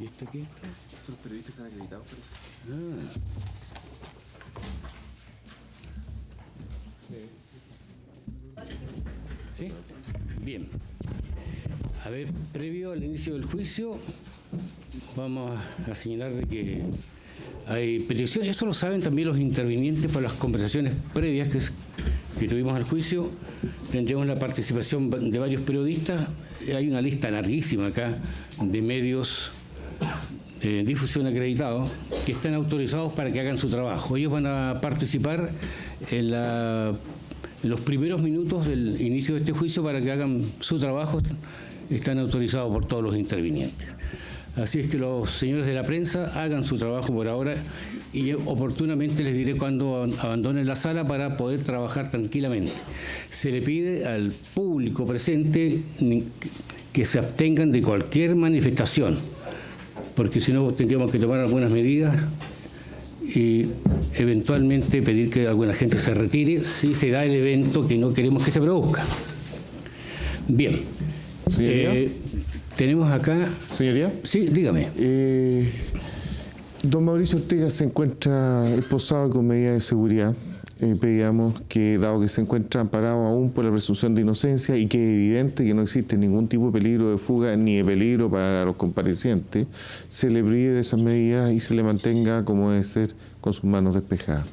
¿Y esto qué? Son los periodistas que están acreditados, parece. ¿Sí? Bien. A ver, previo al inicio del juicio, vamos a señalar de que hay peticiones. Eso lo saben también los intervinientes por las conversaciones previas que tuvimos al juicio. Tendremos la participación de varios periodistas. Hay una lista larguísima acá de medios de difusión acreditados que están autorizados para que hagan su trabajo. Ellos van a participar en los primeros minutos del inicio de este juicio para que hagan su trabajo. Están autorizados por todos los intervinientes. Así es que los señores de la prensa hagan su trabajo por ahora y oportunamente les diré cuándo abandonen la sala para poder trabajar tranquilamente. Se le pide al público presente que se abstengan de cualquier manifestación, porque si no tendríamos que tomar algunas medidas y eventualmente pedir que alguna gente se retire si se da el evento que no queremos que se produzca. Bien. Señoría. Tenemos acá... Señoría. Sí, dígame. Don Mauricio Ortega se encuentra esposado con medidas de seguridad. Pedíamos que, dado que se encuentra amparado aún por la presunción de inocencia y que es evidente que no existe ningún tipo de peligro de fuga ni de peligro para los comparecientes, se le prive de esas medidas y se le mantenga como debe ser, con sus manos despejadas.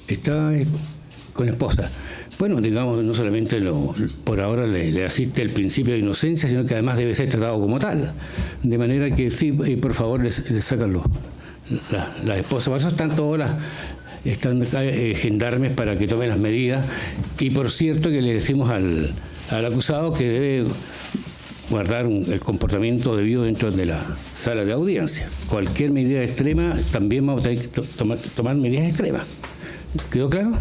Está con esposa. Bueno, digamos, no solamente por ahora le asiste el principio de inocencia, sino que además debe ser tratado como tal. De manera que sí, por favor, le sacan las esposas. Por eso están todas están gendarmes para que tomen las medidas. Y por cierto que le decimos al acusado que debe guardar el comportamiento debido dentro de la sala de audiencia. Cualquier medida extrema, también vamos a tener que tomar medidas extremas. ¿Quedó claro?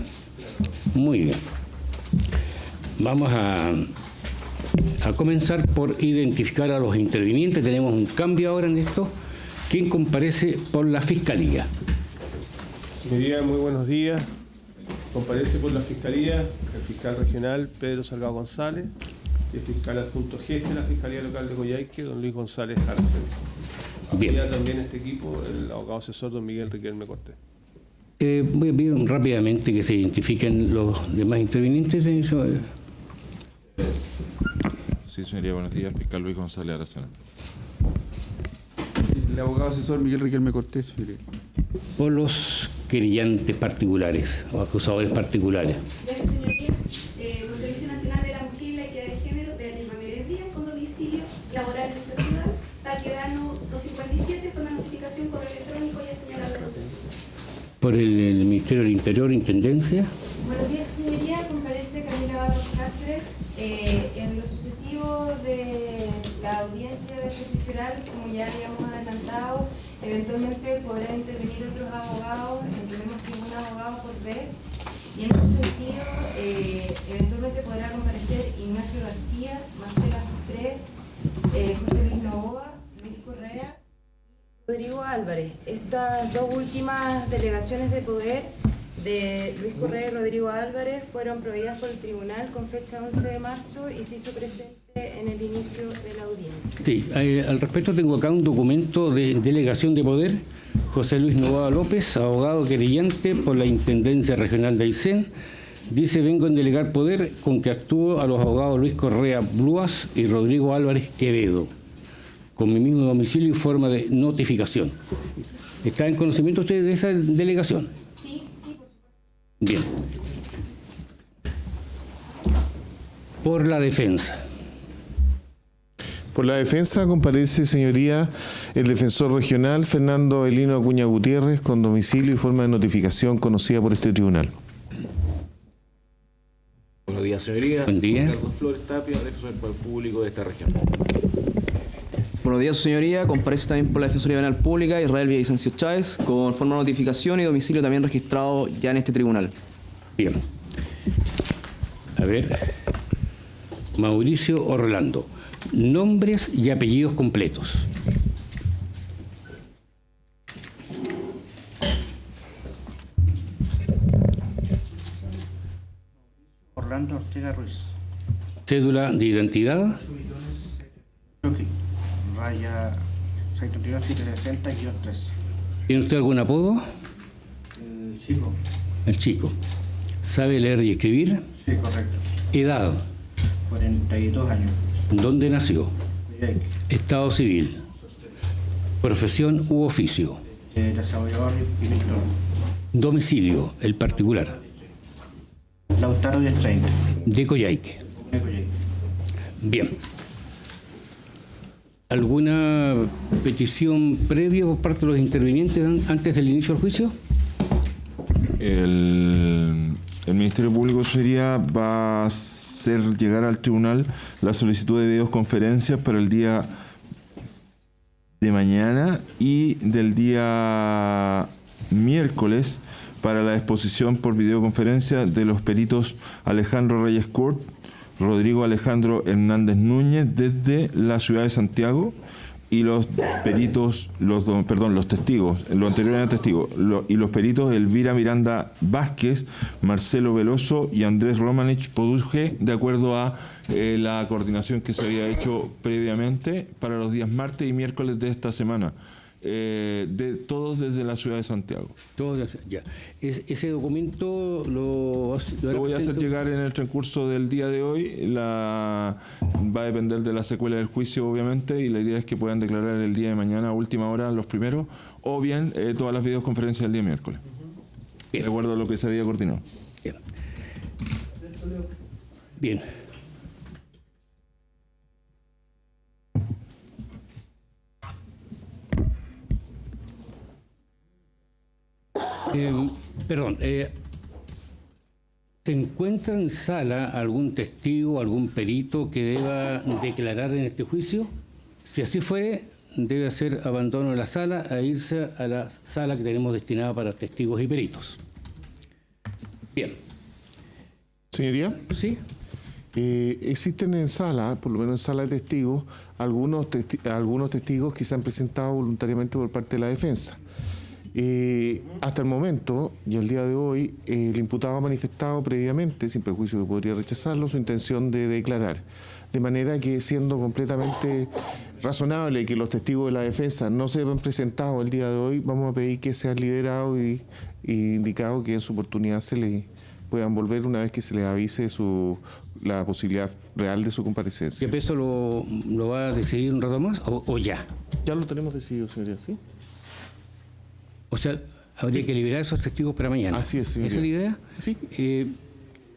Muy bien. Vamos a comenzar por identificar a los intervinientes. Tenemos un cambio ahora en esto. ¿Quién comparece por la Fiscalía? Señoría, muy buenos días. Comparece por la Fiscalía el fiscal regional Pedro Salgado González y el fiscal adjunto jefe de la Fiscalía Local de Coyhaique, don Luis González Araceli. Bien. Apoya también este equipo el abogado asesor don Miguel Riquelme Cortés. Voy a pedir rápidamente que se identifiquen los demás intervinientes. Sí, señoría, buenos días. Fiscal Luis González Aracena. El abogado asesor Miguel Riquelme Cortés, señoría. Por los querellantes particulares o acusadores particulares. Gracias, señoría. Por Servicio Nacional de la Mujer y la Equidad de Género, Beatriz Ramírez Díaz, con domicilio laboral en esta ciudad, Baquedano 257, fue una notificación por electrónico ya señalado el proceso. Por el Ministerio del Interior, Intendencia. Buenos días, señoría. Comparece Camila Barros Cáceres. En lo sucesivo de la audiencia del peticional, como ya habíamos adelantado, eventualmente podrán intervenir otros abogados, entendemos que un abogado por vez, y en ese sentido, eventualmente podrá comparecer Ignacio García, Marcela Justré, José Luis Novoa, Luis Correa y Rodrigo Álvarez. Estas dos últimas delegaciones de poder de Luis Correa y Rodrigo Álvarez fueron prohibidas por el tribunal con fecha 11 de marzo y se hizo presente en el inicio de la audiencia. Sí, al respecto tengo acá un documento de delegación de poder. José Luis Novoa López, abogado querellante por la Intendencia Regional de Aysén, dice: vengo en delegar poder con que actúo a los abogados Luis Correa Bluas y Rodrigo Álvarez Quevedo, con mi mismo domicilio y forma de notificación. ¿Está en conocimiento usted de esa delegación? Sí, por supuesto. Bien. Por la defensa. Por la defensa comparece, señoría, el defensor regional Fernando Avelino Acuña Gutiérrez, con domicilio y forma de notificación conocida por este tribunal. Buenos días, señoría. Buen día. Carlos Flores Tapia, defensor del público de esta región. Buenos días, señoría. Comparece también por la Defensoría Penal Pública Israel Villavicencio Chávez, con forma de notificación y domicilio también registrado ya en este tribunal. Bien. A ver. Mauricio Orlando. Nombres y apellidos completos. Orlando Ortega Ruiz. Cédula de identidad. Raya 632-760-3. ¿Tiene usted algún apodo? El chico. El chico. ¿Sabe leer y escribir? Sí, correcto. Edad. 42 años. ¿Dónde nació? Coyhaique. Estado civil. Profesión u oficio. Desarrollador y pintor. Domicilio, el particular. Lautaro 1030. De Coyhaique. De Coyhaique. Bien. ¿Alguna petición previa por parte de los intervinientes antes del inicio del juicio? El Ministerio Público va a hacer llegar al tribunal la solicitud de videoconferencias para el día de mañana y del día miércoles para la exposición por videoconferencia de los peritos Alejandro Reyes Curt, Rodrigo Alejandro Hernández Núñez desde la ciudad de Santiago y los peritos, los testigos, lo anterior eran testigos, y los peritos Elvira Miranda Vázquez, Marcelo Veloso y Andrés Romanich Poduje, de acuerdo a la coordinación que se había hecho previamente para los días martes y miércoles de esta semana. Todos desde la ciudad de Santiago. Todos, ya. Ese documento lo voy a hacer llegar en el transcurso del día de hoy. Va a depender de la secuela del juicio, obviamente, y la idea es que puedan declarar el día de mañana a última hora los primeros, o bien todas las videoconferencias del día miércoles. Bien. De acuerdo a lo que se había coordinado. Bien. Bien. ¿Se encuentra en sala algún testigo, algún perito que deba declarar en este juicio? Si así fuere, debe hacer abandono de la sala e irse a la sala que tenemos destinada para testigos y peritos. Bien. Señoría, ¿Sí? existen en sala, por lo menos en sala de testigos, algunos testigos que se han presentado voluntariamente por parte de la defensa. Hasta el momento y el día de hoy, el imputado ha manifestado previamente, sin perjuicio que podría rechazarlo, su intención de declarar. De manera que, siendo completamente razonable que los testigos de la defensa no se han presentado el día de hoy, vamos a pedir que sean liberados y indicado que en su oportunidad se les puedan volver una vez que se les avise la posibilidad real de su comparecencia. ¿Qué peso lo va a decidir un rato más o ya? Ya lo tenemos decidido, señoría, ¿sí? O sea, habría que liberar esos testigos para mañana. Así es, señoría. ¿Esa es la idea? Sí.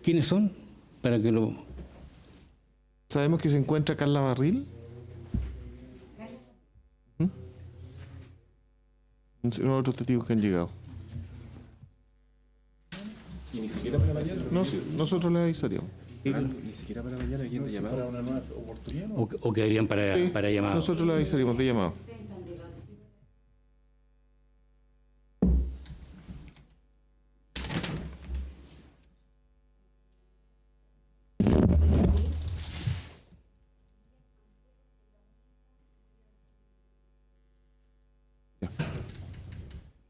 ¿Quiénes son? Para que lo... Sabemos que se encuentra Carla Barril. Los otros testigos que han llegado. ¿Y ni siquiera para mañana? No, nosotros le avisaríamos. Ni siquiera para mañana, ¿quién te llamaba? ¿Para una nueva oportunidad? O quedarían para llamado. Nosotros le avisaríamos de llamado.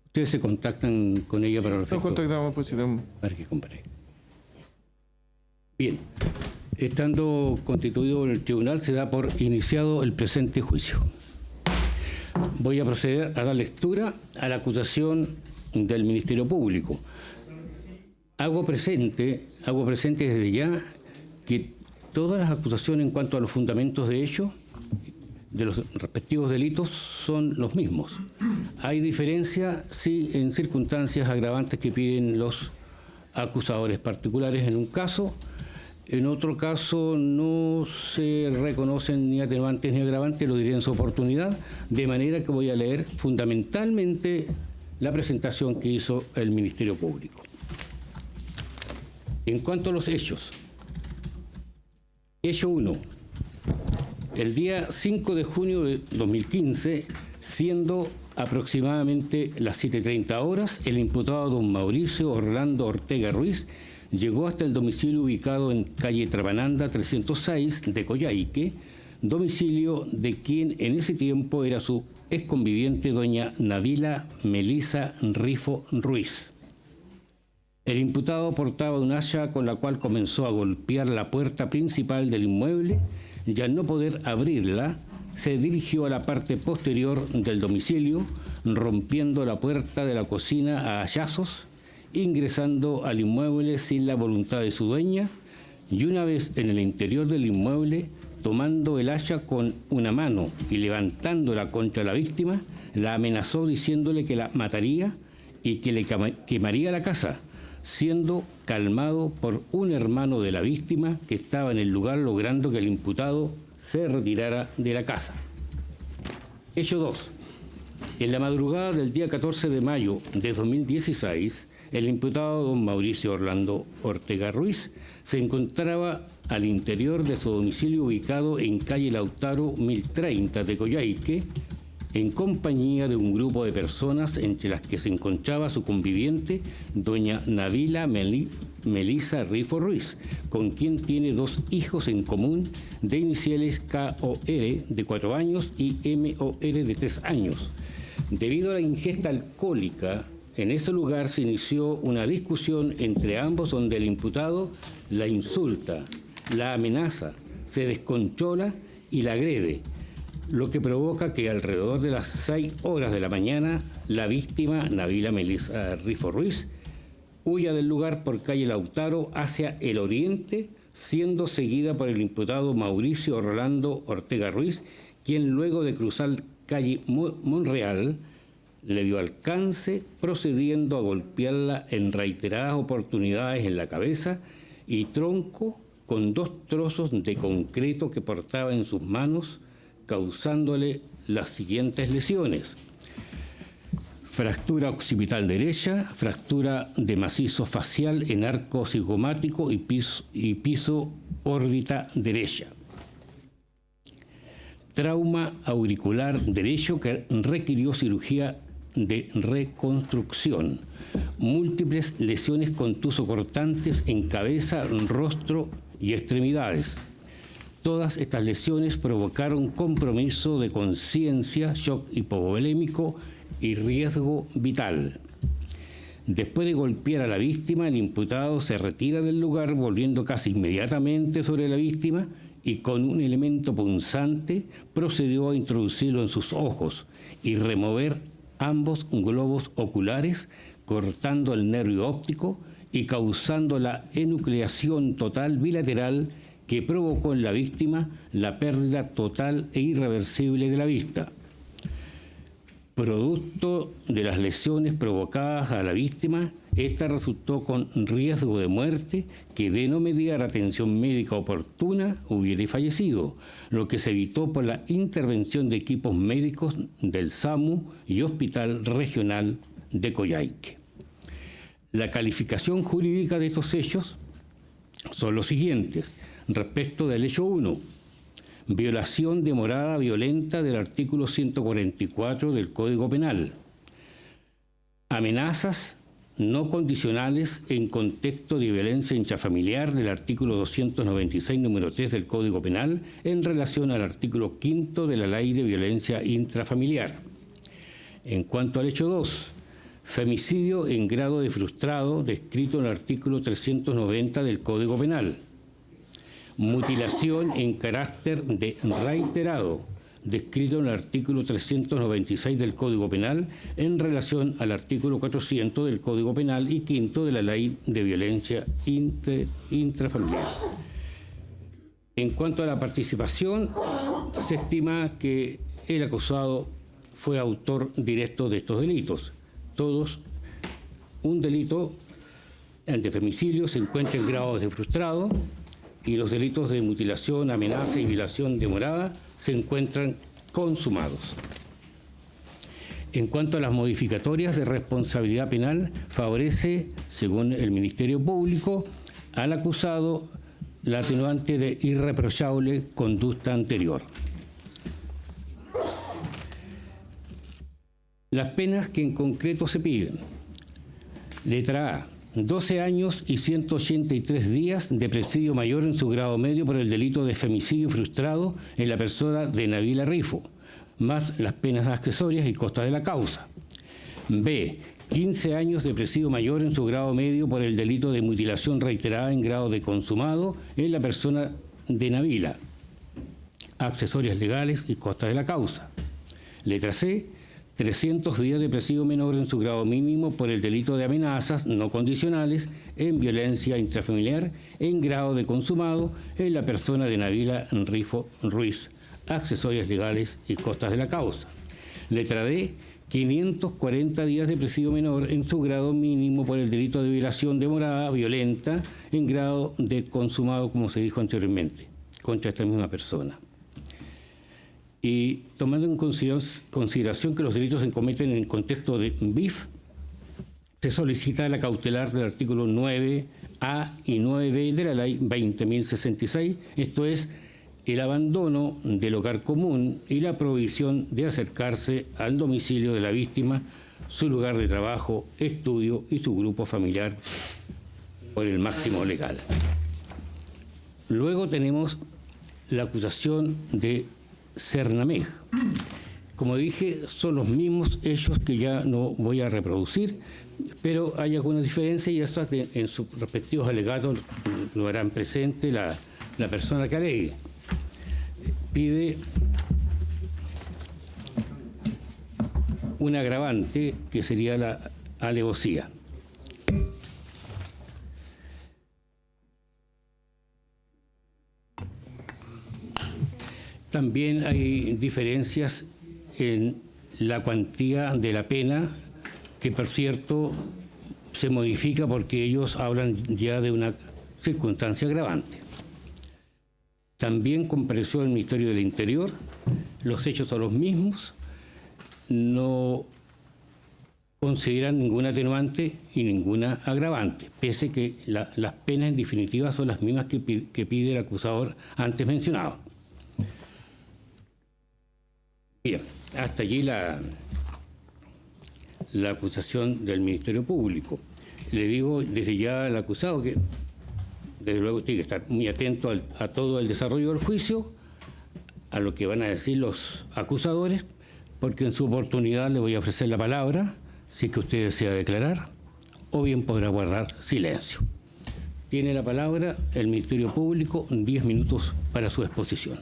Ustedes se contactan con ella para los Nos contactamos, pues, si tenemos... para que compare. Bien. Estando constituido el tribunal, se da por iniciado el presente juicio. Voy a proceder a dar lectura a la acusación del Ministerio Público. Hago presente desde ya que todas las acusaciones en cuanto a los fundamentos de hecho de los respectivos delitos son los mismos. Hay diferencia, sí, en circunstancias agravantes que piden los acusadores particulares en un caso. En otro caso no se reconocen ni atenuantes ni agravantes, lo diré en su oportunidad, de manera que voy a leer fundamentalmente la presentación que hizo el Ministerio Público. En cuanto a los hechos, hecho 1. El día 5 de junio de 2015, siendo aproximadamente las 7:30 horas, el imputado don Mauricio Orlando Ortega Ruiz llegó hasta el domicilio ubicado en calle Trabananda 306 de Coyhaique, domicilio de quien en ese tiempo era su exconviviente doña Navila Melisa Rifo Ruiz. El imputado portaba un hacha con la cual comenzó a golpear la puerta principal del inmueble y al no poder abrirla, se dirigió a la parte posterior del domicilio, rompiendo la puerta de la cocina a hachazos, ingresando al inmueble sin la voluntad de su dueña, y una vez en el interior del inmueble, tomando el hacha con una mano y levantándola contra la víctima, la amenazó diciéndole que la mataría y que le quemaría la casa, siendo calmado por un hermano de la víctima que estaba en el lugar, logrando que el imputado se retirara de la casa. Hecho 2. En la madrugada del día 14 de mayo de 2016, el imputado don Mauricio Orlando Ortega Ruiz se encontraba al interior de su domicilio ubicado en calle Lautaro 1030 de Coyhaique, en compañía de un grupo de personas entre las que se encontraba su conviviente, doña Navila Melisa Rifo Ruiz, con quien tiene 2 hijos en común de iniciales KOR de 4 años y MOR de 3 años. Debido a la ingesta alcohólica, en ese lugar se inició una discusión entre ambos donde el imputado la insulta, la amenaza, se descontrola y la agrede, lo que provoca que alrededor de las 6 horas de la mañana la víctima, Navila Melisa Rifo Ruiz, huya del lugar por calle Lautaro hacia el oriente, siendo seguida por el imputado Mauricio Orlando Ortega Ruiz, quien luego de cruzar calle Monreal le dio alcance, procediendo a golpearla en reiteradas oportunidades en la cabeza y tronco con 2 trozos de concreto que portaba en sus manos, causándole las siguientes lesiones: fractura occipital derecha, fractura de macizo facial en arco cigomático y piso órbita derecha, trauma auricular derecho que requirió cirugía de reconstrucción, múltiples lesiones contusocortantes en cabeza, rostro y extremidades. Todas estas lesiones provocaron compromiso de conciencia, shock hipovolémico y riesgo vital. Después de golpear a la víctima, el imputado se retira del lugar, volviendo casi inmediatamente sobre la víctima y con un elemento punzante procedió a introducirlo en sus ojos y remover ambos globos oculares, cortando el nervio óptico y causando la enucleación total bilateral que provocó en la víctima la pérdida total e irreversible de la vista. Producto de las lesiones provocadas a la víctima, esta resultó con riesgo de muerte que, de no mediar atención médica oportuna, hubiera fallecido, lo que se evitó por la intervención de equipos médicos del SAMU y Hospital Regional de Coyhaique. La calificación jurídica de estos hechos son los siguientes. Respecto del hecho 1, violación de morada violenta del artículo 144 del Código Penal, amenazas no condicionales en contexto de violencia intrafamiliar del artículo 296, número 3 del Código Penal, en relación al artículo 5 de la Ley de Violencia Intrafamiliar. En cuanto al hecho 2, femicidio en grado de frustrado, descrito en el artículo 390 del Código Penal. Mutilación en carácter de reiterado, descrito en el artículo 396 del Código Penal en relación al artículo 400 del Código Penal y 5 de la Ley de Violencia Intrafamiliar. En cuanto a la participación, se estima que el acusado fue autor directo de estos delitos. Todos, un delito, el de femicidio, se encuentra en grado de frustrado, y los delitos de mutilación, amenaza y violación de morada se encuentran consumados. En cuanto a las modificatorias de responsabilidad penal, favorece, según el Ministerio Público, al acusado la atenuante de irreprochable conducta anterior. Las penas que en concreto se piden. Letra A: 12 años y 183 días de presidio mayor en su grado medio por el delito de femicidio frustrado en la persona de Navila Rifo, más las penas accesorias y costas de la causa. B: 15 años de presidio mayor en su grado medio por el delito de mutilación reiterada en grado de consumado en la persona de Navila. accesorias legales y costas de la causa. Letra C, 300 días de presidio menor en su grado mínimo por el delito de amenazas no condicionales en violencia intrafamiliar en grado de consumado en la persona de Nabila Rifo Ruiz, accesorias legales y costas de la causa. Letra D, 540 días de presidio menor en su grado mínimo por el delito de violación de morada violenta en grado de consumado, como se dijo anteriormente, contra esta misma persona. Y tomando en consideración que los delitos se cometen en el contexto de BIF, se solicita la cautelar del artículo 9A y 9B de la Ley 20.066, esto es, el abandono del hogar común y la prohibición de acercarse al domicilio de la víctima, su lugar de trabajo, estudio y su grupo familiar por el máximo legal. Luego tenemos la acusación de Cernamej. Como dije, son los mismos hechos que ya no voy a reproducir, pero hay algunas diferencias y estas en sus respectivos alegatos lo harán presente la persona que alegue. Pide un agravante que sería la alevosía. También hay diferencias en la cuantía de la pena, que por cierto se modifica porque ellos hablan ya de una circunstancia agravante. También compareció el Ministerio del Interior, los hechos son los mismos, no consideran ningún atenuante y ninguna agravante, pese que las penas en definitiva son las mismas que pide el acusador antes mencionado. Bien, hasta allí la acusación del Ministerio Público. Le digo desde ya al acusado que desde luego tiene que estar muy atento a todo el desarrollo del juicio, a lo que van a decir los acusadores, porque en su oportunidad le voy a ofrecer la palabra, si es que usted desea declarar, o bien podrá guardar silencio. Tiene la palabra el Ministerio Público, 10 minutos para su exposición.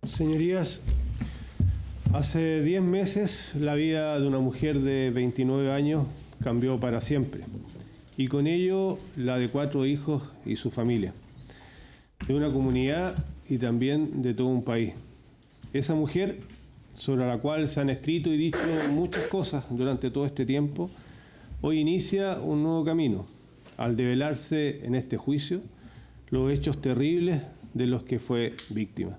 Señorías, hace 10 meses la vida de una mujer de 29 años cambió para siempre, y con ello la de 4 hijos y su familia, de una comunidad y también de todo un país. Esa mujer, sobre la cual se han escrito y dicho muchas cosas durante todo este tiempo, hoy inicia un nuevo camino, al develarse en este juicio los hechos terribles de los que fue víctima.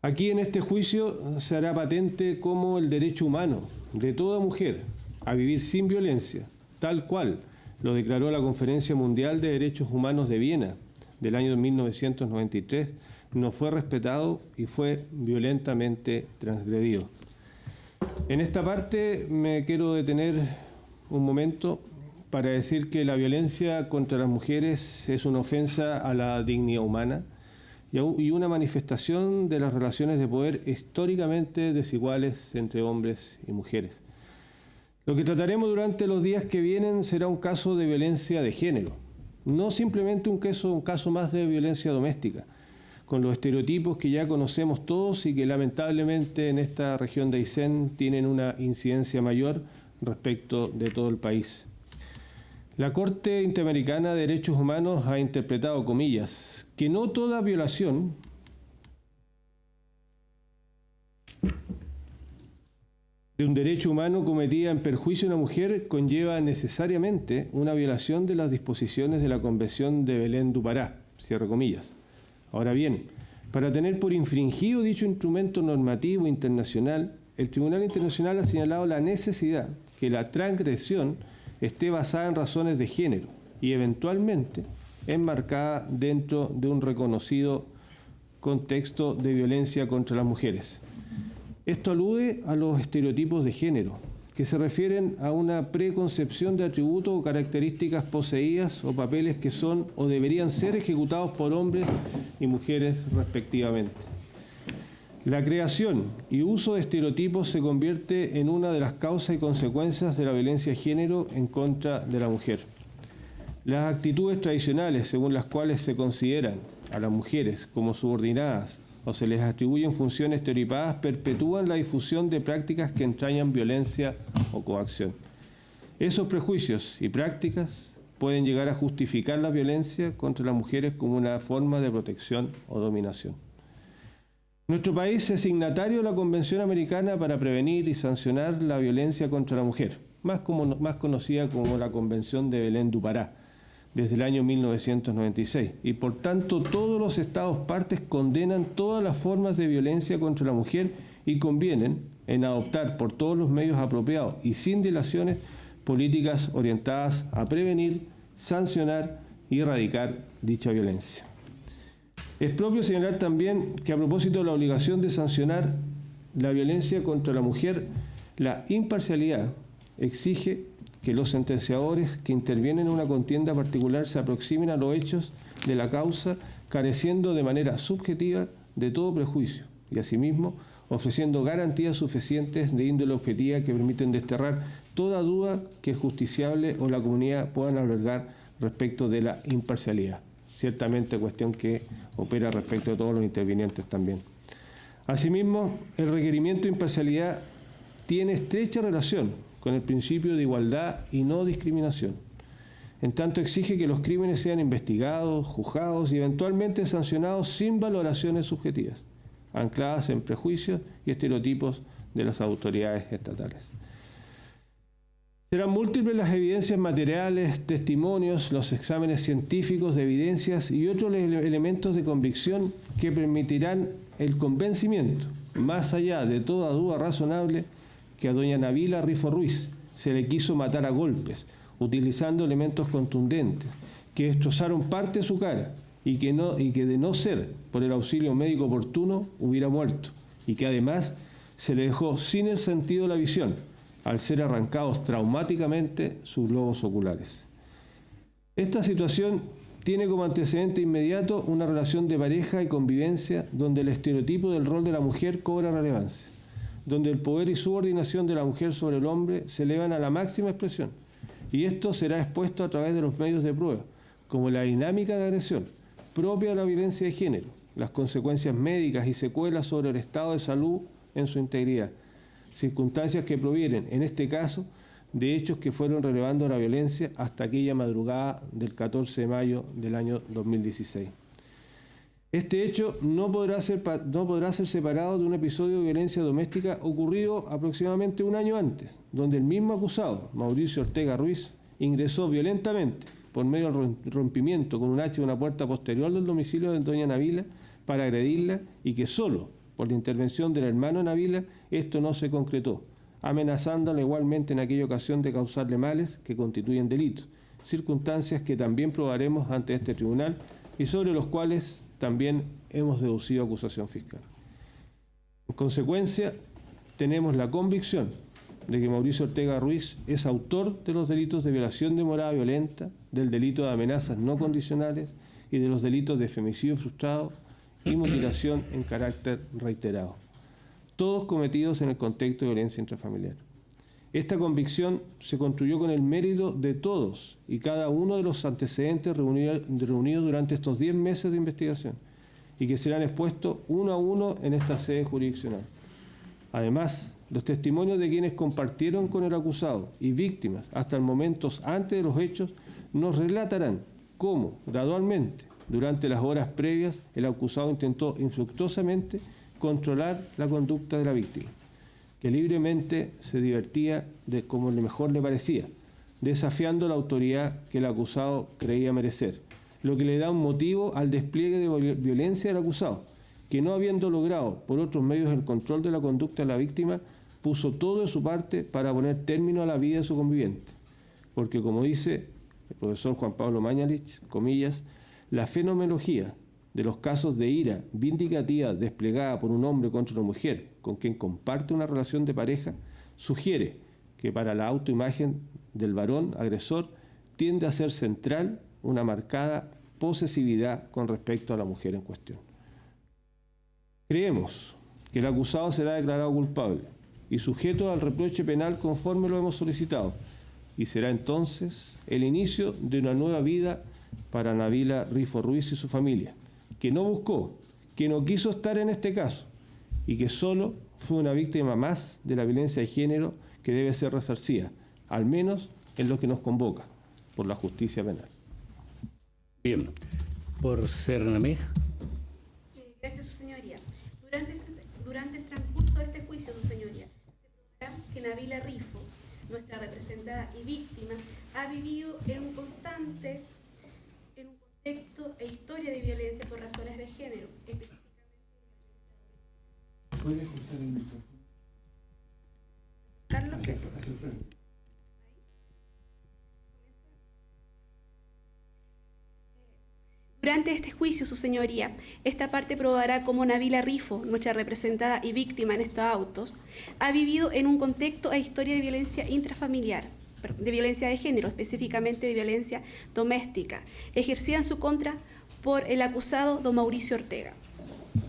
Aquí en este juicio se hará patente cómo el derecho humano de toda mujer a vivir sin violencia, tal cual lo declaró la Conferencia Mundial de Derechos Humanos de Viena del año 1993, no fue respetado y fue violentamente transgredido. En esta parte me quiero detener un momento para decir que la violencia contra las mujeres es una ofensa a la dignidad humana y una manifestación de las relaciones de poder históricamente desiguales entre hombres y mujeres. Lo que trataremos durante los días que vienen será un caso de violencia de género, no simplemente un caso más de violencia doméstica, con los estereotipos que ya conocemos todos y que lamentablemente en esta región de Aysén tienen una incidencia mayor respecto de todo el país. La Corte Interamericana de Derechos Humanos ha interpretado, comillas, que no toda violación de un derecho humano cometida en perjuicio de una mujer conlleva necesariamente una violación de las disposiciones de la Convención de Belém do Pará, cierre comillas. Ahora bien, para tener por infringido dicho instrumento normativo internacional, el Tribunal Internacional ha señalado la necesidad que la transgresión esté basada en razones de género y eventualmente enmarcada dentro de un reconocido contexto de violencia contra las mujeres. Esto alude a los estereotipos de género, que se refieren a una preconcepción de atributos o características poseídas o papeles que son o deberían ser ejecutados por hombres y mujeres respectivamente. La creación y uso de estereotipos se convierte en una de las causas y consecuencias de la violencia de género en contra de la mujer. Las actitudes tradicionales según las cuales se consideran a las mujeres como subordinadas o se les atribuyen funciones estereotipadas perpetúan la difusión de prácticas que entrañan violencia o coacción. Esos prejuicios y prácticas pueden llegar a justificar la violencia contra las mujeres como una forma de protección o dominación. Nuestro país es signatario de la Convención Americana para prevenir y sancionar la violencia contra la mujer, más conocida como la Convención de Belén du Pará, desde el año 1996, y por tanto todos los Estados partes condenan todas las formas de violencia contra la mujer y convienen en adoptar por todos los medios apropiados y sin dilaciones políticas orientadas a prevenir, sancionar y erradicar dicha violencia. Es propio señalar también que a propósito de la obligación de sancionar la violencia contra la mujer, la imparcialidad exige que los sentenciadores que intervienen en una contienda particular se aproximen a los hechos de la causa, careciendo de manera subjetiva de todo prejuicio y asimismo ofreciendo garantías suficientes de índole objetiva que permiten desterrar toda duda que el justiciable o la comunidad puedan albergar respecto de la imparcialidad. Ciertamente cuestión que opera respecto de todos los intervinientes también. Asimismo, el requerimiento de imparcialidad tiene estrecha relación con el principio de igualdad y no discriminación. En tanto exige que los crímenes sean investigados, juzgados y eventualmente sancionados sin valoraciones subjetivas, ancladas en prejuicios y estereotipos de las autoridades estatales. Serán múltiples las evidencias materiales, testimonios, los exámenes científicos de evidencias y otros elementos de convicción que permitirán el convencimiento, más allá de toda duda razonable, que a doña Nabila Rifo Ruiz se le quiso matar a golpes, utilizando elementos contundentes, que destrozaron parte de su cara y que de no ser por el auxilio médico oportuno hubiera muerto, y que además se le dejó sin el sentido de la visión, al ser arrancados traumáticamente sus globos oculares. Esta situación tiene como antecedente inmediato una relación de pareja y convivencia donde el estereotipo del rol de la mujer cobra relevancia, donde el poder y subordinación de la mujer sobre el hombre se elevan a la máxima expresión, y esto será expuesto a través de los medios de prueba, como la dinámica de agresión propia de la violencia de género, las consecuencias médicas y secuelas sobre el estado de salud en su integridad, circunstancias que provienen, en este caso, de hechos que fueron relevando la violencia hasta aquella madrugada del 14 de mayo del año 2016. Este hecho no podrá ser separado de un episodio de violencia doméstica ocurrido aproximadamente un año antes, donde el mismo acusado, Mauricio Ortega Ruiz, ingresó violentamente por medio del rompimiento con un hacha de una puerta posterior del domicilio de doña Nabila para agredirla, y que solo por la intervención del hermano Nabila esto no se concretó, amenazándola igualmente en aquella ocasión de causarle males que constituyen delitos, circunstancias que también probaremos ante este tribunal y sobre los cuales también hemos deducido acusación fiscal. En consecuencia, tenemos la convicción de que Mauricio Ortega Ruiz es autor de los delitos de violación de morada violenta, del delito de amenazas no condicionales y de los delitos de femicidio frustrado y mutilación en carácter reiterado, todos cometidos en el contexto de violencia intrafamiliar. Esta convicción se construyó con el mérito de todos y cada uno de los antecedentes reunidos durante estos 10 meses de investigación y que serán expuestos uno a uno en esta sede jurisdiccional. Además, los testimonios de quienes compartieron con el acusado y víctimas hasta el momento antes de los hechos nos relatarán cómo, gradualmente, durante las horas previas, el acusado intentó infructuosamente controlar la conducta de la víctima, que libremente se divertía de como mejor le parecía, desafiando la autoridad que el acusado creía merecer, lo que le da un motivo al despliegue de violencia del acusado, que no habiendo logrado por otros medios el control de la conducta de la víctima, puso todo de su parte para poner término a la vida de su conviviente. Porque, como dice el profesor Juan Pablo Mañalich, comillas, la fenomenología de los casos de ira vindicativa desplegada por un hombre contra una mujer con quien comparte una relación de pareja sugiere que para la autoimagen del varón agresor tiende a ser central una marcada posesividad con respecto a la mujer en cuestión. Creemos que el acusado será declarado culpable y sujeto al reproche penal conforme lo hemos solicitado, y será entonces el inicio de una nueva vida para Nabila Rifo Ruiz y su familia, que no buscó, que no quiso estar en este caso y que solo fue una víctima más de la violencia de género que debe ser resarcida, al menos en lo que nos convoca, por la justicia penal. Bien. Por Cernamej. Gracias, su señoría. Durante el transcurso de este juicio, su señoría, se probará que Nabila Rifo, nuestra representada y víctima, ha vivido en un contexto e historia de violencia por razones de género, específicamente. ¿Puede ajustar el micrófono? Carlos. Hacia el frente. Durante este juicio, su señoría, esta parte probará cómo Nabila Rifo, nuestra representada y víctima en estos autos, ha vivido en un contexto e historia de violencia intrafamiliar, de violencia de género, específicamente de violencia doméstica, ejercida en su contra por el acusado don Mauricio Ortega.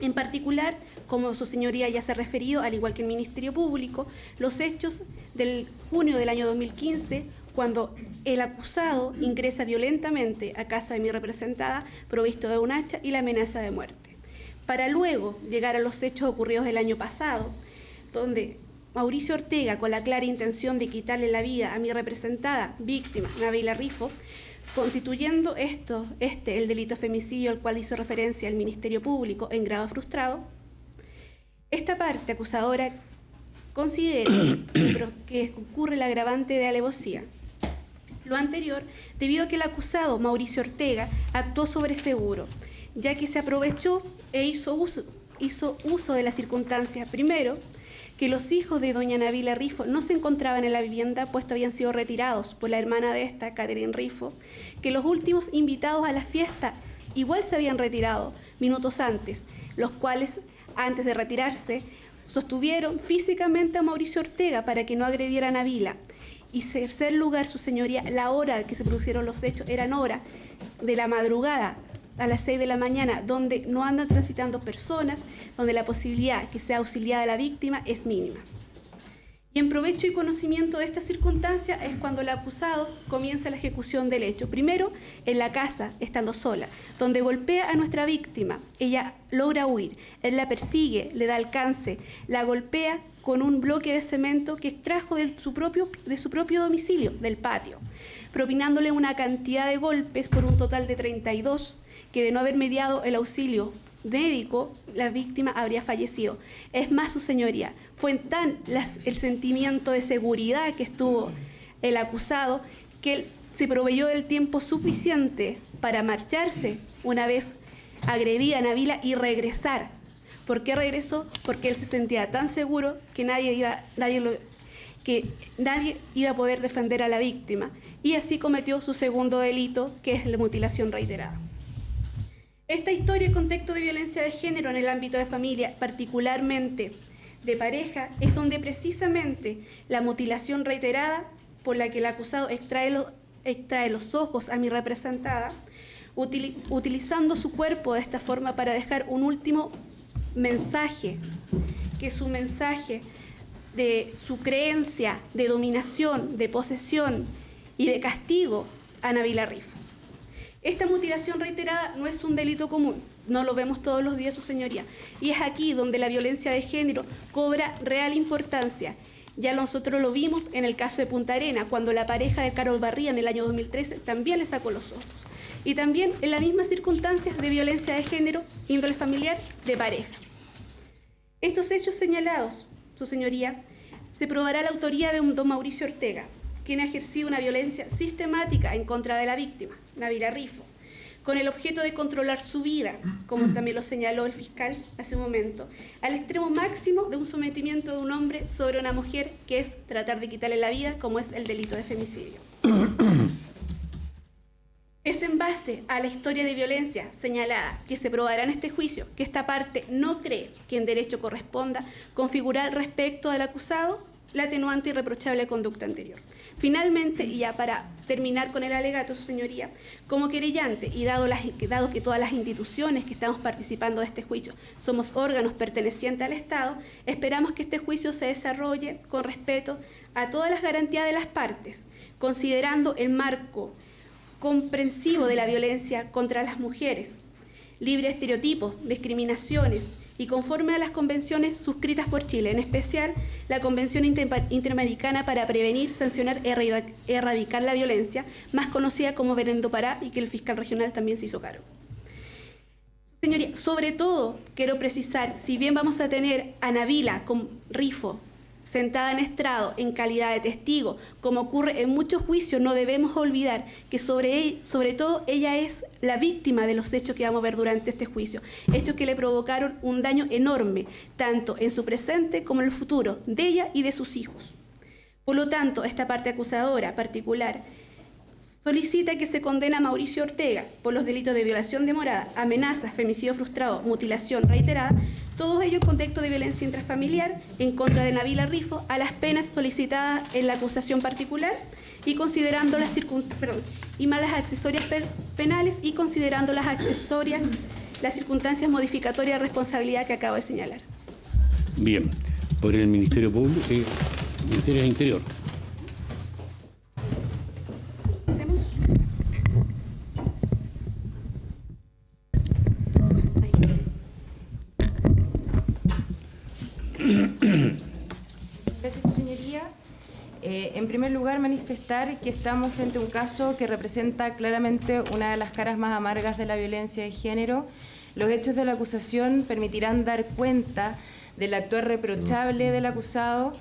En particular, como su señoría ya se ha referido, al igual que el Ministerio Público, los hechos del junio del año 2015, cuando el acusado ingresa violentamente a casa de mi representada, provisto de un hacha y la amenaza de muerte. Para luego llegar a los hechos ocurridos el año pasado, donde Mauricio Ortega, con la clara intención de quitarle la vida a mi representada, víctima, Nabila Rifo, constituyendo el delito de femicidio al cual hizo referencia el Ministerio Público en grado frustrado, esta parte acusadora considera que ocurre el agravante de alevosía. Lo anterior, debido a que el acusado, Mauricio Ortega, actuó sobre seguro, ya que se aprovechó e hizo uso de la circunstancia, primero, que los hijos de doña Nabila Rifo no se encontraban en la vivienda, puesto habían sido retirados por la hermana de esta, Catherine Rifo, que los últimos invitados a la fiesta igual se habían retirado minutos antes, los cuales, antes de retirarse, sostuvieron físicamente a Mauricio Ortega para que no agrediera a Nabila. Y en tercer lugar, su señoría, la hora que se produjeron los hechos eran hora de la madrugada, a las 6 de la mañana, donde no andan transitando personas, donde la posibilidad que sea auxiliada la víctima es mínima. Y en provecho y conocimiento de esta circunstancia es cuando el acusado comienza la ejecución del hecho. Primero, en la casa, estando sola, donde golpea a nuestra víctima. Ella logra huir, él la persigue, le da alcance, la golpea con un bloque de cemento que extrajo de su propio domicilio, del patio, propinándole una cantidad de golpes por un total de 32, que de no haber mediado el auxilio médico, la víctima habría fallecido. Es más, su señoría, fue tan el sentimiento de seguridad que estuvo el acusado que él se proveyó del tiempo suficiente para marcharse una vez agredida a Nabila y regresar. ¿Por qué regresó? Porque él se sentía tan seguro que nadie iba a poder defender a la víctima, y así cometió su segundo delito, que es la mutilación reiterada. Esta historia y contexto de violencia de género en el ámbito de familia, particularmente de pareja, es donde precisamente la mutilación reiterada, por la que el acusado extrae los ojos a mi representada, utilizando su cuerpo de esta forma para dejar un último mensaje, que es un mensaje de su creencia de dominación, de posesión y de castigo a Nabila Rifo. Esta mutilación reiterada no es un delito común, no lo vemos todos los días, su señoría, y es aquí donde la violencia de género cobra real importancia. Ya nosotros lo vimos en el caso de Punta Arenas, cuando la pareja de Carol Barría en el año 2013 también le sacó los ojos. Y también en las mismas circunstancias de violencia de género, índole familiar, de pareja. Estos hechos señalados, su señoría, se probará la autoría de un don Mauricio Ortega, quien ha ejercido una violencia sistemática en contra de la víctima, Nabila Rifo, con el objeto de controlar su vida, como también lo señaló el fiscal hace un momento, al extremo máximo de un sometimiento de un hombre sobre una mujer, que es tratar de quitarle la vida, como es el delito de femicidio. Es en base a la historia de violencia señalada que se probará en este juicio que esta parte no cree que en derecho corresponda configurar respecto al acusado la atenuante y reprochable conducta anterior. Finalmente, y ya para terminar con el alegato, su señoría, como querellante y dado que todas las instituciones que estamos participando de este juicio somos órganos pertenecientes al Estado, esperamos que este juicio se desarrolle con respeto a todas las garantías de las partes, considerando el marco comprensivo de la violencia contra las mujeres, libre de estereotipos, discriminaciones y conforme a las convenciones suscritas por Chile, en especial la Convención Interamericana para Prevenir, Sancionar e Erradicar la Violencia, más conocida como Belén do Pará, y que el fiscal regional también se hizo cargo. Señoría, sobre todo quiero precisar, si bien vamos a tener a Nabila Rifo sentada en estrado en calidad de testigo, como ocurre en muchos juicios, no debemos olvidar que sobre todo ella es la víctima de los hechos que vamos a ver durante este juicio, hechos que le provocaron un daño enorme, tanto en su presente como en el futuro, de ella y de sus hijos. Por lo tanto, esta parte acusadora particular solicita que se condene a Mauricio Ortega por los delitos de violación de morada, amenazas, femicidio frustrado, mutilación reiterada, todos ellos en contexto de violencia intrafamiliar en contra de Nabila Rifo, a las penas solicitadas en la acusación particular y considerando las malas accesorias penales y considerando las circunstancias modificatorias de responsabilidad que acabo de señalar. Bien, por el Ministerio Público, Ministerio del Interior. Gracias, su señoría. En primer lugar, manifestar que estamos frente a un caso que representa claramente una de las caras más amargas de la violencia de género. Los hechos de la acusación permitirán dar cuenta del actuar reprochable del acusado.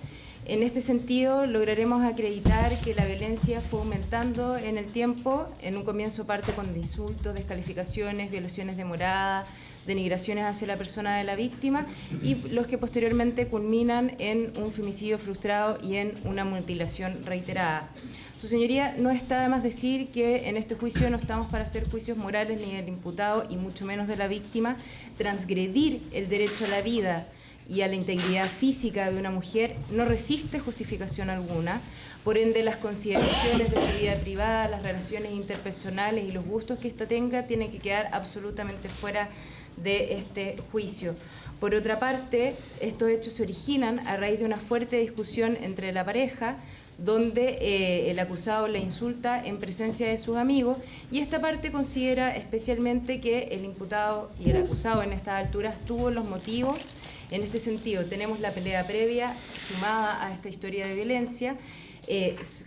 En este sentido, lograremos acreditar que la violencia fue aumentando en el tiempo. En un comienzo parte con insultos, descalificaciones, violaciones de morada, denigraciones hacia la persona de la víctima y los que posteriormente culminan en un femicidio frustrado y en una mutilación reiterada. Su señoría, no está de más decir que en este juicio no estamos para hacer juicios morales ni del imputado y mucho menos de la víctima. Transgredir el derecho a la vida y a la integridad física de una mujer no resiste justificación alguna. Por ende, las consideraciones de su vida privada, las relaciones interpersonales y los gustos que ésta tenga tienen que quedar absolutamente fuera de este juicio. Por otra parte, estos hechos se originan a raíz de una fuerte discusión entre la pareja, donde el acusado le insulta en presencia de sus amigos, y esta parte considera especialmente que el imputado y el acusado en estas alturas tuvo los motivos. En este sentido, tenemos la pelea previa sumada a esta historia de violencia.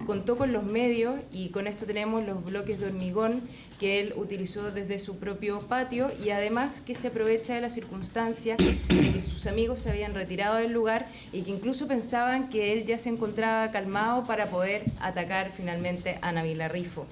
Contó con los medios y con esto tenemos los bloques de hormigón que él utilizó desde su propio patio y además que se aprovecha de la circunstancia de que sus amigos se habían retirado del lugar y que incluso pensaban que él ya se encontraba calmado para poder atacar finalmente a Nabila Rifo.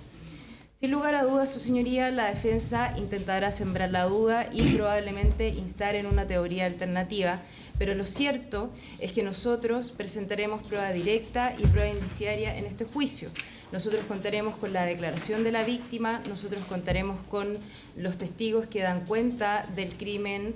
Sin lugar a dudas, su señoría, la defensa intentará sembrar la duda y probablemente instar en una teoría alternativa, pero lo cierto es que nosotros presentaremos prueba directa y prueba indiciaria en este juicio. Nosotros contaremos con la declaración de la víctima, nosotros contaremos con los testigos que dan cuenta del crimen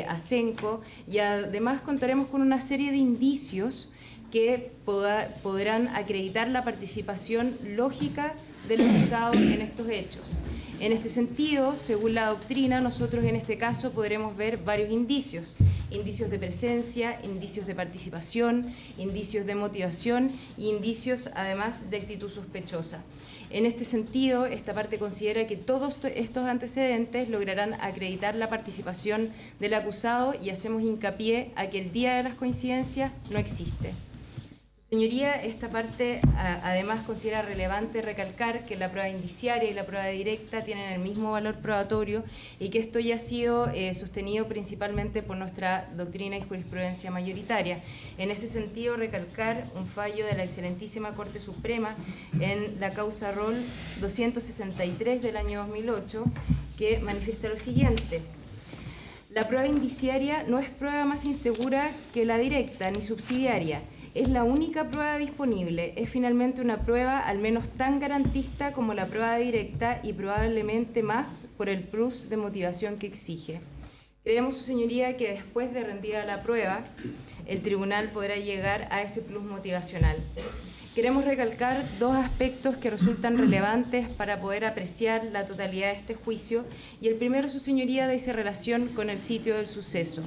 a Senco y además contaremos con una serie de indicios que podrán acreditar la participación lógica del acusado en estos hechos. En este sentido, según la doctrina, nosotros en este caso podremos ver varios indicios. Indicios de presencia, indicios de participación, indicios de motivación e indicios además de actitud sospechosa. En este sentido, esta parte considera que todos estos antecedentes lograrán acreditar la participación del acusado y hacemos hincapié a que el día de las coincidencias no existe. Señoría, esta parte además considera relevante recalcar que la prueba indiciaria y la prueba directa tienen el mismo valor probatorio y que esto ya ha sido sostenido principalmente por nuestra doctrina y jurisprudencia mayoritaria. En ese sentido, recalcar un fallo de la excelentísima Corte Suprema en la causa Rol 263 del año 2008 que manifiesta lo siguiente: la prueba indiciaria no es prueba más insegura que la directa ni subsidiaria. Es la única prueba disponible, es finalmente una prueba al menos tan garantista como la prueba directa y probablemente más por el plus de motivación que exige. Creemos, su señoría, que después de rendida la prueba, el tribunal podrá llegar a ese plus motivacional. Queremos recalcar dos aspectos que resultan relevantes para poder apreciar la totalidad de este juicio y el primero, su señoría, dice relación con el sitio del suceso.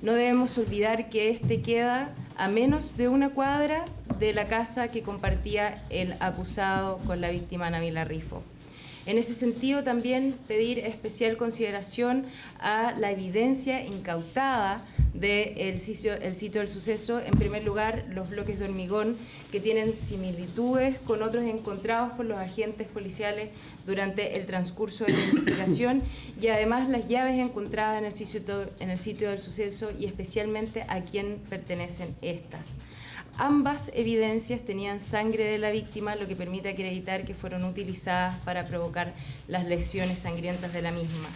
No debemos olvidar que este queda a menos de una cuadra de la casa que compartía el acusado con la víctima Nabila Rifo. En ese sentido, también pedir especial consideración a la evidencia incautada del sitio del suceso. En primer lugar, los bloques de hormigón que tienen similitudes con otros encontrados por los agentes policiales durante el transcurso de la investigación, y además las llaves encontradas en el sitio del suceso y especialmente a quién pertenecen estas. Ambas evidencias tenían sangre de la víctima, lo que permite acreditar que fueron utilizadas para provocar las lesiones sangrientas de la misma.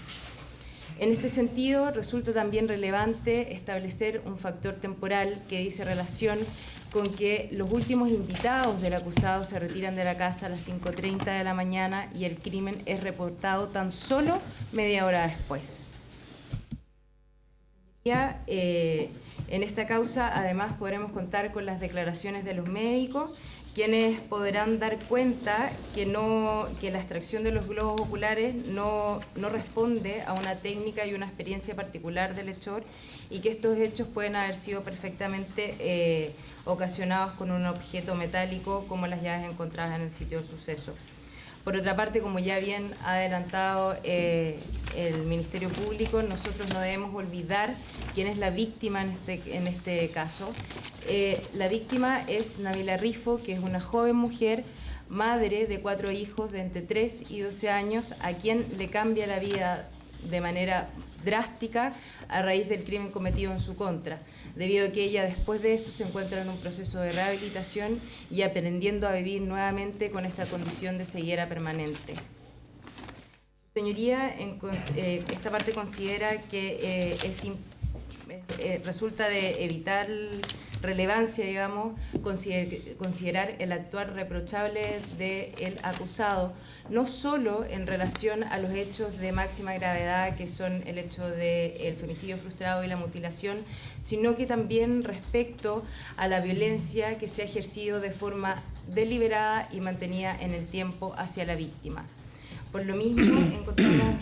En este sentido, resulta también relevante establecer un factor temporal que dice relación con que los últimos invitados del acusado se retiran de la casa a las 5:30 de la mañana y el crimen es reportado tan solo media hora después. En esta causa, además, podremos contar con las declaraciones de los médicos, quienes podrán dar cuenta que la extracción de los globos oculares no responde a una técnica y una experiencia particular del hechor, y que estos hechos pueden haber sido perfectamente ocasionados con un objeto metálico como las llaves encontradas en el sitio del suceso. Por otra parte, como ya bien ha adelantado el Ministerio Público, nosotros no debemos olvidar quién es la víctima en este caso. La víctima es Nabila Rifo, que es una joven mujer, madre de 4 hijos de entre 3 y 12 años, a quien le cambia la vida de manera drástica a raíz del crimen cometido en su contra, debido a que ella después de eso se encuentra en un proceso de rehabilitación y aprendiendo a vivir nuevamente con esta condición de ceguera permanente. Señoría, esta parte considera que resulta de vital relevancia, digamos, considerar el actuar reprochable del acusado, no solo en relación a los hechos de máxima gravedad, que son el hecho del femicidio frustrado y la mutilación, sino que también respecto a la violencia que se ha ejercido de forma deliberada y mantenida en el tiempo hacia la víctima. Por lo mismo, encontramos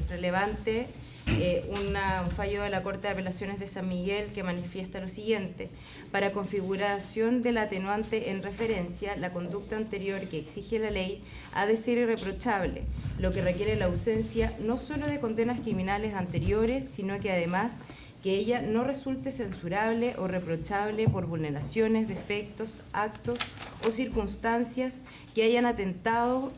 relevante un fallo de la Corte de Apelaciones de San Miguel que manifiesta lo siguiente: para configuración del atenuante en referencia, la conducta anterior que exige la ley ha de ser irreprochable, lo que requiere la ausencia no solo de condenas criminales anteriores, sino que además que ella no resulte censurable o reprochable por vulneraciones, defectos, actos o circunstancias que hayan atentado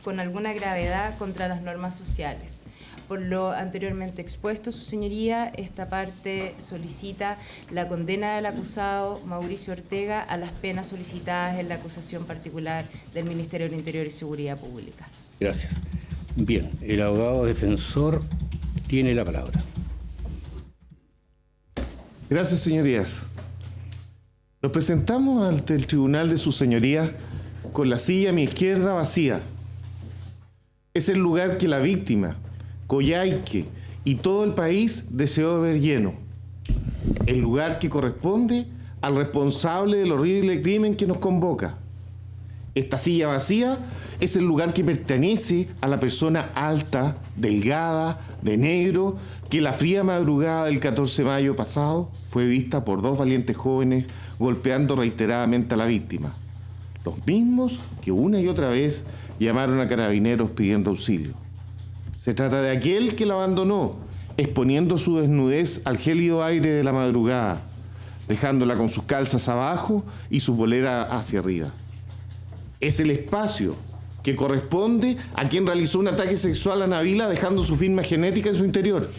con alguna gravedad contra las normas sociales. Por lo anteriormente expuesto, su señoría, esta parte solicita la condena del acusado Mauricio Ortega a las penas solicitadas en la acusación particular del Ministerio del Interior y Seguridad Pública. Gracias. Bien, el abogado defensor tiene la palabra. Gracias, señorías. Nos presentamos ante el tribunal de su señoría con la silla a mi izquierda vacía. Es el lugar que la víctima, Coyhaique y todo el país deseó ver lleno. El lugar que corresponde al responsable del horrible crimen que nos convoca. Esta silla vacía es el lugar que pertenece a la persona alta, delgada, de negro, que la fría madrugada del 14 de mayo pasado fue vista por 2 valientes jóvenes golpeando reiteradamente a la víctima. Los mismos que una y otra vez llamaron a carabineros pidiendo auxilio. Se trata de aquel que la abandonó, exponiendo su desnudez al gélido aire de la madrugada, dejándola con sus calzas abajo y su polera hacia arriba. Es el espacio que corresponde a quien realizó un ataque sexual a Nabila, dejando su firma genética en su interior.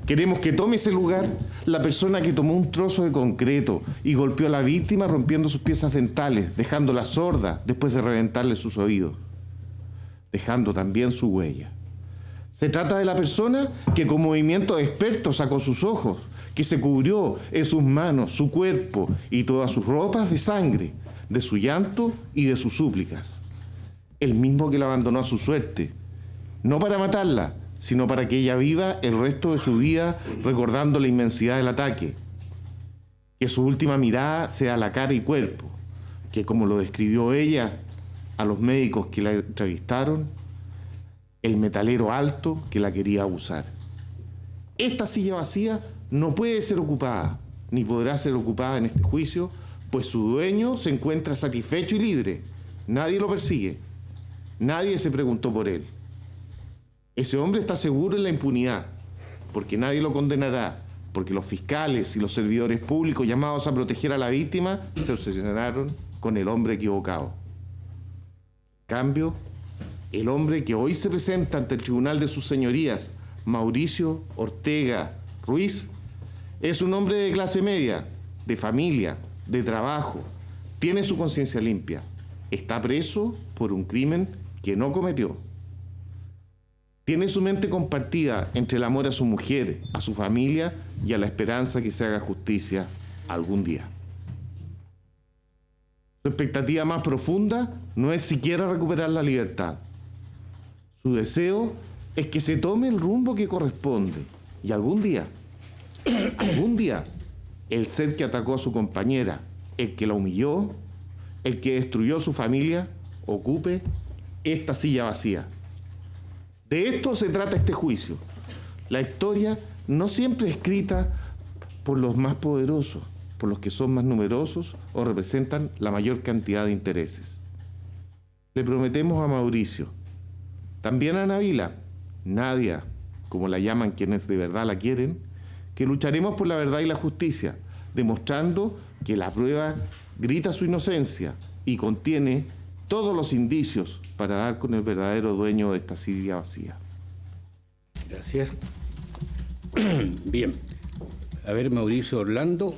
Queremos que tome ese lugar la persona que tomó un trozo de concreto y golpeó a la víctima rompiendo sus piezas dentales, dejándola sorda después de reventarle sus oídos, dejando también su huella. Se trata de la persona que con movimiento de experto sacó sus ojos, que se cubrió en sus manos, su cuerpo y todas sus ropas de sangre, de su llanto y de sus súplicas. El mismo que la abandonó a su suerte, no para matarla, sino para que ella viva el resto de su vida recordando la inmensidad del ataque. Que su última mirada sea la cara y cuerpo, que como lo describió ella a los médicos que la entrevistaron, el metalero alto que la quería abusar. Esta silla vacía no puede ser ocupada, ni podrá ser ocupada en este juicio pues su dueño se encuentra satisfecho y libre. Nadie lo persigue. Nadie se preguntó por él. Ese hombre está seguro en la impunidad, porque nadie lo condenará, porque los fiscales y los servidores públicos llamados a proteger a la víctima se obsesionaron con el hombre equivocado. En cambio, el hombre que hoy se presenta ante el tribunal de sus señorías, Mauricio Ortega Ruiz, es un hombre de clase media, de familia, de trabajo, tiene su conciencia limpia, está preso por un crimen que no cometió. Tiene su mente compartida entre el amor a su mujer, a su familia y a la esperanza que se haga justicia algún día. Su expectativa más profunda no es siquiera recuperar la libertad. Su deseo es que se tome el rumbo que corresponde y algún día, el ser que atacó a su compañera, el que la humilló, el que destruyó su familia, ocupe esta silla vacía. De esto se trata este juicio. La historia no siempre es escrita por los más poderosos, por los que son más numerosos o representan la mayor cantidad de intereses. Le prometemos a Mauricio, también a Nabila, Nadia, como la llaman quienes de verdad la quieren, que lucharemos por la verdad y la justicia, demostrando que la prueba grita su inocencia y contiene todos los indicios para dar con el verdadero dueño de esta silla vacía. Gracias. Bien. A ver, Mauricio Orlando,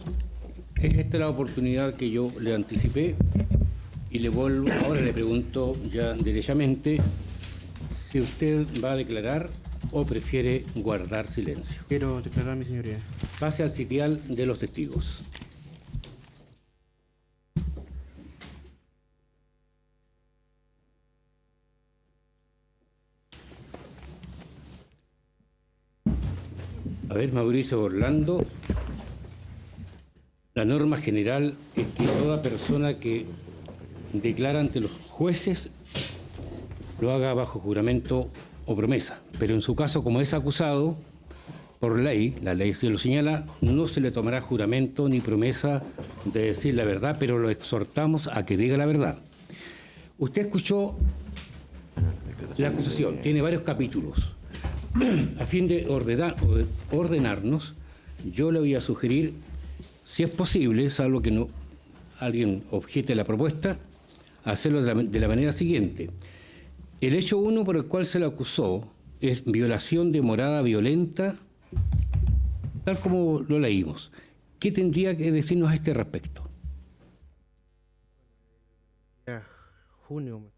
esta es la oportunidad que yo le anticipé y le vuelvo, ahora le pregunto ya derechamente si usted va a declarar o prefiere guardar silencio. Quiero declarar, mi señoría. Pase al sitial de los testigos. A ver, Mauricio Orlando, la norma general es que toda persona que declara ante los jueces lo haga bajo juramento o promesa, pero en su caso, como es acusado por ley, la ley se lo señala, no se le tomará juramento ni promesa de decir la verdad, pero lo exhortamos a que diga la verdad. Usted escuchó la acusación, tiene varios capítulos. A fin de ordenarnos, yo le voy a sugerir, si es posible, salvo que no alguien objete la propuesta, hacerlo de la manera siguiente. El hecho 1 por el cual se le acusó es violación de morada violenta, tal como lo leímos. ¿Qué tendría que decirnos a este respecto? Junio.